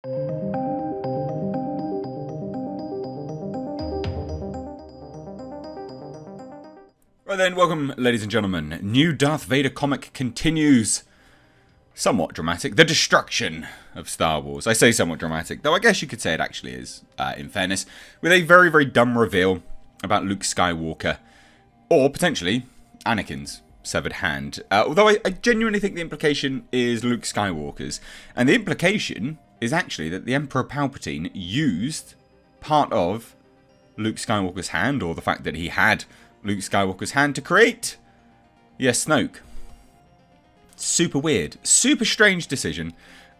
Right then, welcome ladies and gentlemen. New Darth Vader comic continues. Somewhat dramatic. The destruction of Star Wars. I say somewhat dramatic, though I guess you could say it actually is, in fairness. With a very, very dumb reveal about Luke Skywalker. Or, potentially, Anakin's severed hand. Although I genuinely think the implication is Luke Skywalker's. And the implication is actually that the Emperor Palpatine used part of Luke Skywalker's hand, or the fact that he had Luke Skywalker's hand to create, yes, Snoke. Super weird. Super strange decision.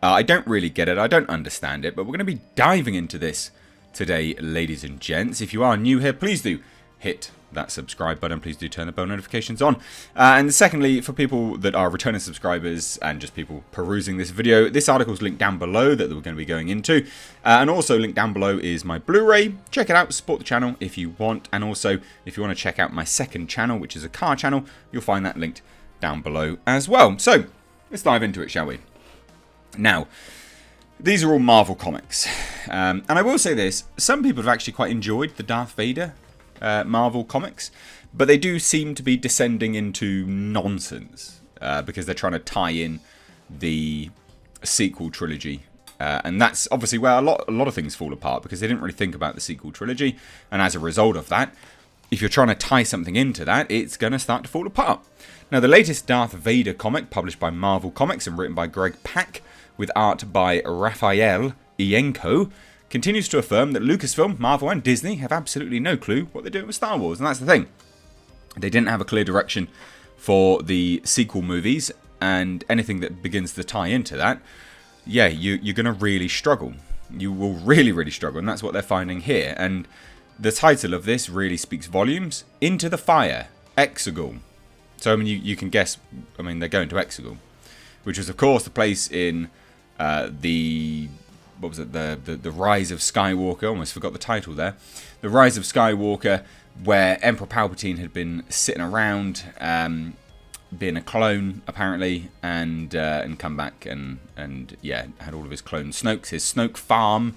I don't really get it. I don't understand it. But we're going to be diving into this today, ladies and gents. If you are new here, please do hit that subscribe button. Please do turn the bell notifications on. And secondly, for people that are returning subscribers and just people perusing this video, this article is linked down below that we're going to be going into. And also linked down below is my Blu-ray. Check it out. Support the channel if you want. And also, if you want to check out my second channel, which is a car channel, you'll find that linked down below as well. So, let's dive into it, shall we? Now, these are all Marvel comics. And I will say this, some people have actually quite enjoyed the Darth Vader Marvel comics, but they do seem to be descending into nonsense because they're trying to tie in the sequel trilogy. And that's obviously where a lot of things fall apart, because they didn't really think about the sequel trilogy. And as a result of that, if you're trying to tie something into that, it's going to start to fall apart. Now, the latest Darth Vader comic, published by Marvel Comics and written by Greg Pak, with art by Raphael Ienco, continues to affirm that Lucasfilm, Marvel and Disney have absolutely no clue what they're doing with Star Wars. And that's the thing. They didn't have a clear direction for the sequel movies, and anything that begins to tie into that, yeah, you're going to really struggle. You will really, really struggle, and that's what they're finding here. And the title of this really speaks volumes. Into the Fire, Exegol. So, I mean, you can guess, I mean, they're going to Exegol, which was, of course, the place in what was it, the Rise of Skywalker, almost forgot the title there. The Rise of Skywalker, where Emperor Palpatine had been sitting around, being a clone, apparently, and come back and yeah, had all of his clone Snokes, his Snoke farm,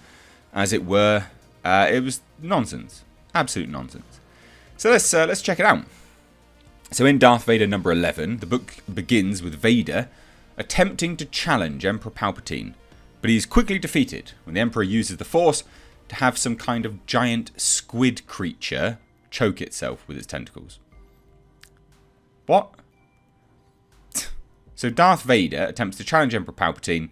as it were. It was nonsense. Absolute nonsense. So let's check it out. So in Darth Vader number 11, the book begins with Vader attempting to challenge Emperor Palpatine, but he is quickly defeated when the Emperor uses the Force to have some kind of giant squid creature choke itself with its tentacles. What? So Darth Vader attempts to challenge Emperor Palpatine,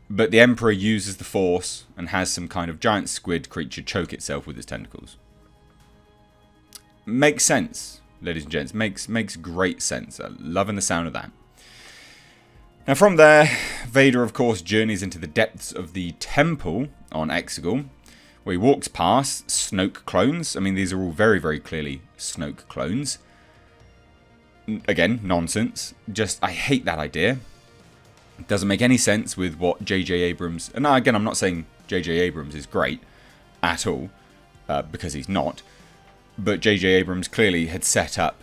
but the Emperor uses the Force and has some kind of giant squid creature choke itself with its tentacles. Makes sense, ladies and gents. Makes great sense. I'm loving the sound of that. Now from there, Vader of course journeys into the depths of the temple on Exegol, where he walks past Snoke clones. I mean, these are all very, very clearly Snoke clones. Again, nonsense. Just, I hate that idea. It doesn't make any sense with what J.J. Abrams... And again, I'm not saying J.J. Abrams is great at all, because he's not. But J.J. Abrams clearly had set up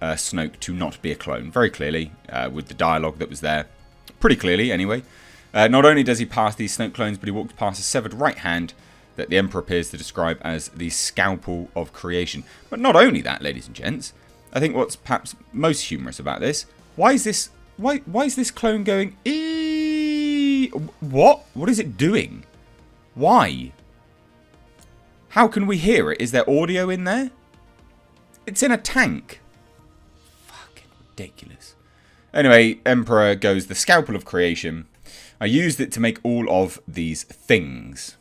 Snoke to not be a clone, very clearly, with the dialogue that was there. Pretty clearly, anyway. Not only does he pass these Snoke clones, but he walks past a severed right hand that the Emperor appears to describe as the scalpel of creation. But not only that, ladies and gents, I think what's perhaps most humorous about this, why is this clone going, eee? What? What is it doing? Why? How can we hear it? Is there audio in there? It's in a tank. Fucking ridiculous. Anyway, Emperor goes, the scalpel of creation. I used it to make all of these things.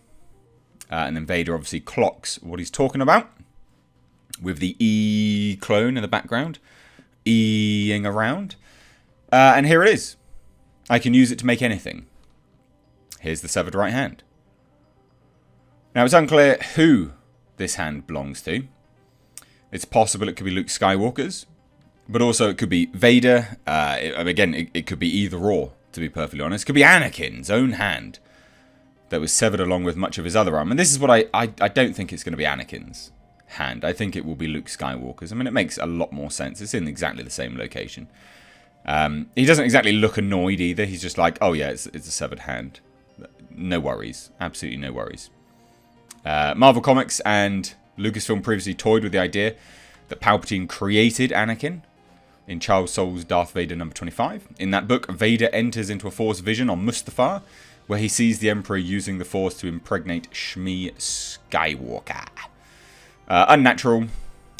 And then Vader obviously clocks what he's talking about, with the E clone in the background, E-ing around. And here it is. I can use it to make anything. Here's the severed right hand. Now, it's unclear who this hand belongs to. It's possible it could be Luke Skywalker's, but also it could be Vader. Again, it could be either or, to be perfectly honest. It could be Anakin's own hand that was severed along with much of his other arm. And this is what I don't think it's going to be Anakin's hand. I think it will be Luke Skywalker's. I mean, it makes a lot more sense. It's in exactly the same location. He doesn't exactly look annoyed either. He's just like, oh yeah, it's a severed hand. No worries. Absolutely no worries. Marvel Comics and Lucasfilm previously toyed with the idea that Palpatine created Anakin in Charles Soule's Darth Vader number 25. In that book, Vader enters into a Force vision on Mustafar, where he sees the Emperor using the Force to impregnate Shmi Skywalker. Unnatural,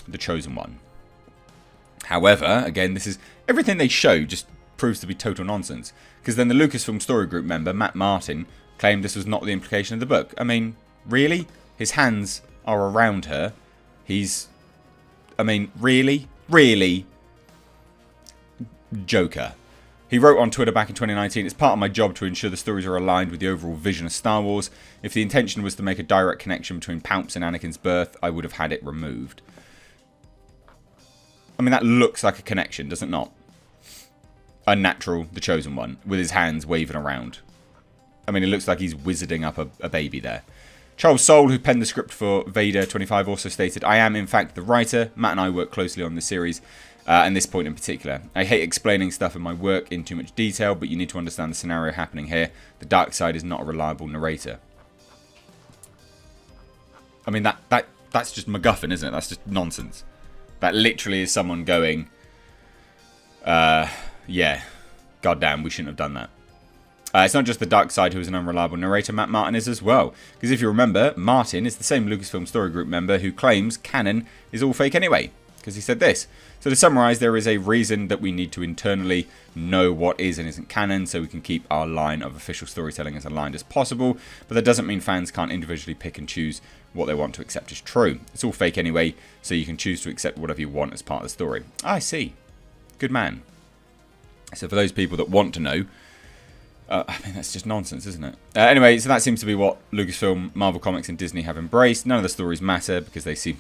the chosen one. However, again, this is everything they show just proves to be total nonsense. Because then the Lucasfilm Story Group member, Matt Martin, claimed this was not the implication of the book. I mean, really? His hands are around her. Really? Really? Joker. He wrote on Twitter back in 2019, "It's part of my job to ensure the stories are aligned with the overall vision of Star Wars. If the intention was to make a direct connection between Palps and Anakin's birth, I would have had it removed." I mean, that looks like a connection, does it not? Unnatural, the chosen one, with his hands waving around. I mean, it looks like he's wizarding up a baby there. Charles Soule, who penned the script for Vader 25, also stated, "I am, in fact, the writer. Matt and I work closely on this series, and this point in particular. I hate explaining stuff in my work in too much detail, but you need to understand the scenario happening here. The dark side is not a reliable narrator." I mean, that's just MacGuffin, isn't it? That's just nonsense. That literally is someone going, yeah, goddamn, we shouldn't have done that. It's not just the dark side who is an unreliable narrator, Matt Martin is as well. Because if you remember, Martin is the same Lucasfilm Story Group member who claims canon is all fake anyway. Because he said this. So to summarise, there is a reason that we need to internally know what is and isn't canon, so we can keep our line of official storytelling as aligned as possible. But that doesn't mean fans can't individually pick and choose what they want to accept as true. It's all fake anyway, so you can choose to accept whatever you want as part of the story. I see. Good man. So for those people that want to know, I mean, that's just nonsense, isn't it? Anyway, so that seems to be what Lucasfilm, Marvel Comics, and Disney have embraced. None of the stories matter because they see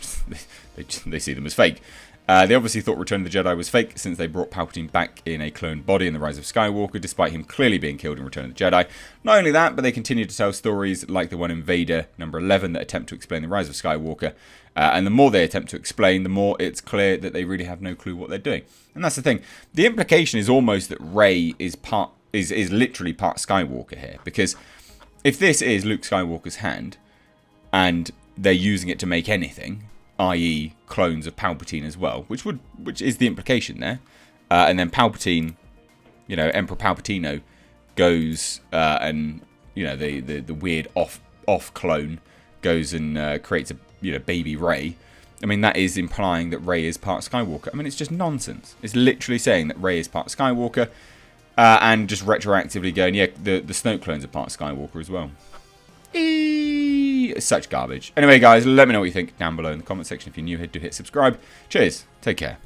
them as fake. They obviously thought Return of the Jedi was fake since they brought Palpatine back in a cloned body in The Rise of Skywalker, despite him clearly being killed in Return of the Jedi. Not only that, but they continue to tell stories like the one in Vader number 11 that attempt to explain The Rise of Skywalker. And the more they attempt to explain, the more it's clear that they really have no clue what they're doing. And that's the thing. The implication is almost that Rey is literally part Skywalker here. Because if this is Luke Skywalker's hand, and they're using it to make anything, i.e. clones of Palpatine as well, which is the implication there. And then Palpatine, Emperor Palpatino goes and, the weird off clone goes and creates a, baby Rey. I mean, that is implying that Rey is part Skywalker. I mean, it's just nonsense. It's literally saying that Rey is part Skywalker, and just retroactively going, yeah, the Snoke clones are part Skywalker as well. It's such garbage. Anyway, guys, let me know what you think down below in the comment section. If you're new here, do hit subscribe. Cheers. Take care.